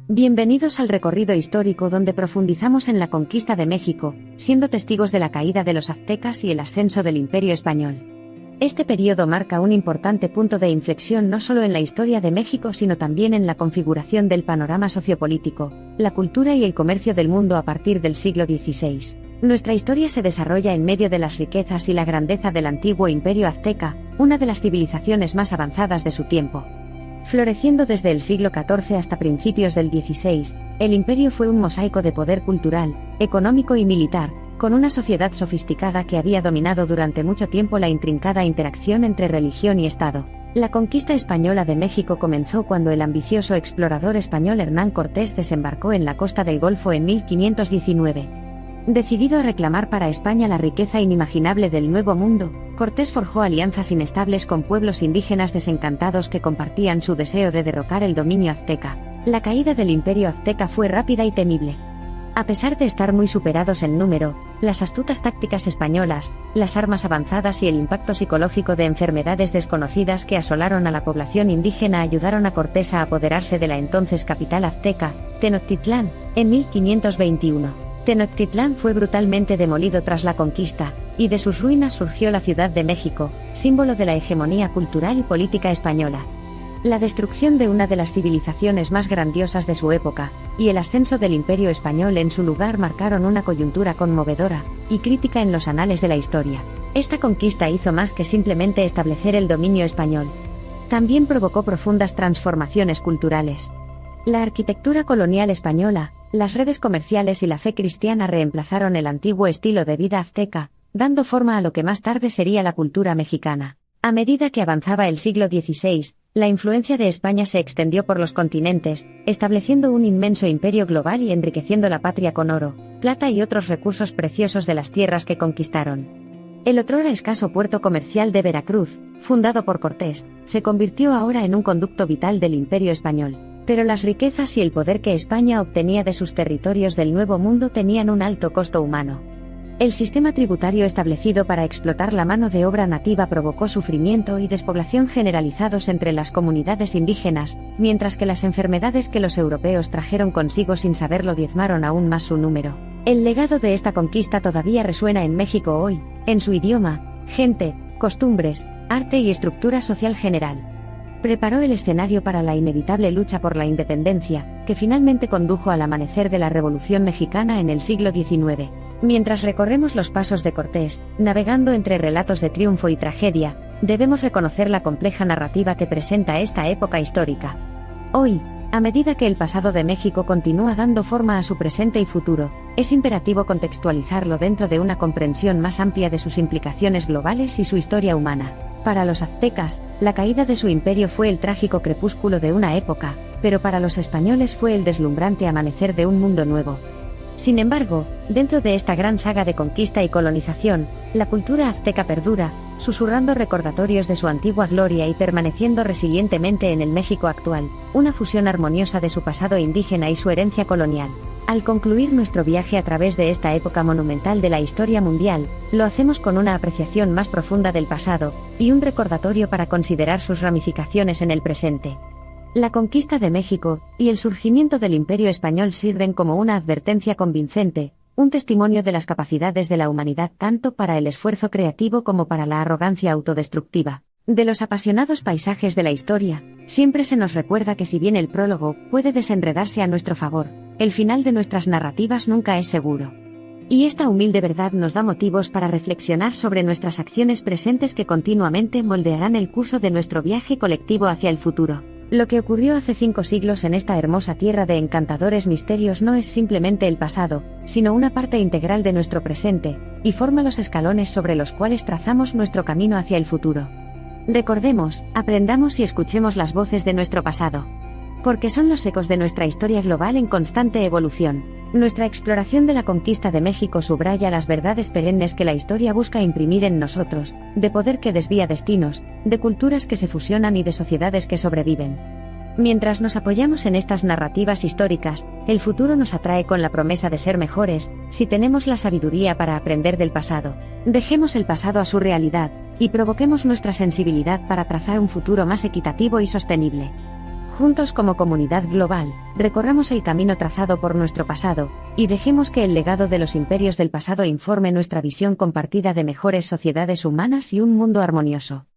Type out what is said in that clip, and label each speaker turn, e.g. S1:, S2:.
S1: Bienvenidos al recorrido histórico donde profundizamos en la conquista de México, siendo testigos de la caída de los aztecas y el ascenso del Imperio Español. Este periodo marca un importante punto de inflexión no solo en la historia de México sino también en la configuración del panorama sociopolítico, la cultura y el comercio del mundo a partir del siglo XVI. Nuestra historia se desarrolla en medio de las riquezas y la grandeza del antiguo Imperio Azteca, una de las civilizaciones más avanzadas de su tiempo. Floreciendo desde el siglo XIV hasta principios del XVI, el imperio fue un mosaico de poder cultural, económico y militar, con una sociedad sofisticada que había dominado durante mucho tiempo la intrincada interacción entre religión y Estado. La conquista española de México comenzó cuando el ambicioso explorador español Hernán Cortés desembarcó en la costa del Golfo en 1519. Decidido a reclamar para España la riqueza inimaginable del Nuevo Mundo, Cortés forjó alianzas inestables con pueblos indígenas desencantados que compartían su deseo de derrocar el dominio azteca. La caída del Imperio Azteca fue rápida y temible. A pesar de estar muy superados en número, las astutas tácticas españolas, las armas avanzadas y el impacto psicológico de enfermedades desconocidas que asolaron a la población indígena ayudaron a Cortés a apoderarse de la entonces capital azteca, Tenochtitlán, en 1521. Tenochtitlán fue brutalmente demolido tras la conquista, y de sus ruinas surgió la Ciudad de México, símbolo de la hegemonía cultural y política española. La destrucción de una de las civilizaciones más grandiosas de su época, y el ascenso del Imperio Español en su lugar marcaron una coyuntura conmovedora y crítica en los anales de la historia. Esta conquista hizo más que simplemente establecer el dominio español. También provocó profundas transformaciones culturales. La arquitectura colonial española, las redes comerciales y la fe cristiana reemplazaron el antiguo estilo de vida azteca, dando forma a lo que más tarde sería la cultura mexicana. A medida que avanzaba el siglo XVI, la influencia de España se extendió por los continentes, estableciendo un inmenso imperio global y enriqueciendo la patria con oro, plata y otros recursos preciosos de las tierras que conquistaron. El otrora escaso puerto comercial de Veracruz, fundado por Cortés, se convirtió ahora en un conducto vital del Imperio Español. Pero las riquezas y el poder que España obtenía de sus territorios del Nuevo Mundo tenían un alto costo humano. El sistema tributario establecido para explotar la mano de obra nativa provocó sufrimiento y despoblación generalizados entre las comunidades indígenas, mientras que las enfermedades que los europeos trajeron consigo sin saberlo diezmaron aún más su número. El legado de esta conquista todavía resuena en México hoy, en su idioma, gente, costumbres, arte y estructura social general. Preparó el escenario para la inevitable lucha por la independencia, que finalmente condujo al amanecer de la Revolución Mexicana en el siglo XIX. Mientras recorremos los pasos de Cortés, navegando entre relatos de triunfo y tragedia, debemos reconocer la compleja narrativa que presenta esta época histórica. Hoy, a medida que el pasado de México continúa dando forma a su presente y futuro, es imperativo contextualizarlo dentro de una comprensión más amplia de sus implicaciones globales y su historia humana. Para los aztecas, la caída de su imperio fue el trágico crepúsculo de una época, pero para los españoles fue el deslumbrante amanecer de un mundo nuevo. Sin embargo, dentro de esta gran saga de conquista y colonización, la cultura azteca perdura, susurrando recordatorios de su antigua gloria y permaneciendo resilientemente en el México actual, una fusión armoniosa de su pasado indígena y su herencia colonial. Al concluir nuestro viaje a través de esta época monumental de la historia mundial, lo hacemos con una apreciación más profunda del pasado, y un recordatorio para considerar sus ramificaciones en el presente. La conquista de México y el surgimiento del Imperio Español sirven como una advertencia convincente, un testimonio de las capacidades de la humanidad tanto para el esfuerzo creativo como para la arrogancia autodestructiva. De los apasionados paisajes de la historia, siempre se nos recuerda que si bien el prólogo puede desenredarse a nuestro favor, el final de nuestras narrativas nunca es seguro. Y esta humilde verdad nos da motivos para reflexionar sobre nuestras acciones presentes que continuamente moldearán el curso de nuestro viaje colectivo hacia el futuro. Lo que ocurrió hace 5 siglos en esta hermosa tierra de encantadores misterios no es simplemente el pasado, sino una parte integral de nuestro presente, y forma los escalones sobre los cuales trazamos nuestro camino hacia el futuro. Recordemos, aprendamos y escuchemos las voces de nuestro pasado. Porque son los ecos de nuestra historia global en constante evolución. Nuestra exploración de la conquista de México subraya las verdades perennes que la historia busca imprimir en nosotros, de poder que desvía destinos, de culturas que se fusionan y de sociedades que sobreviven. Mientras nos apoyamos en estas narrativas históricas, el futuro nos atrae con la promesa de ser mejores, si tenemos la sabiduría para aprender del pasado. Dejemos el pasado a su realidad, y provoquemos nuestra sensibilidad para trazar un futuro más equitativo y sostenible. Juntos como comunidad global, recorramos el camino trazado por nuestro pasado, y dejemos que el legado de los imperios del pasado informe nuestra visión compartida de mejores sociedades humanas y un mundo armonioso.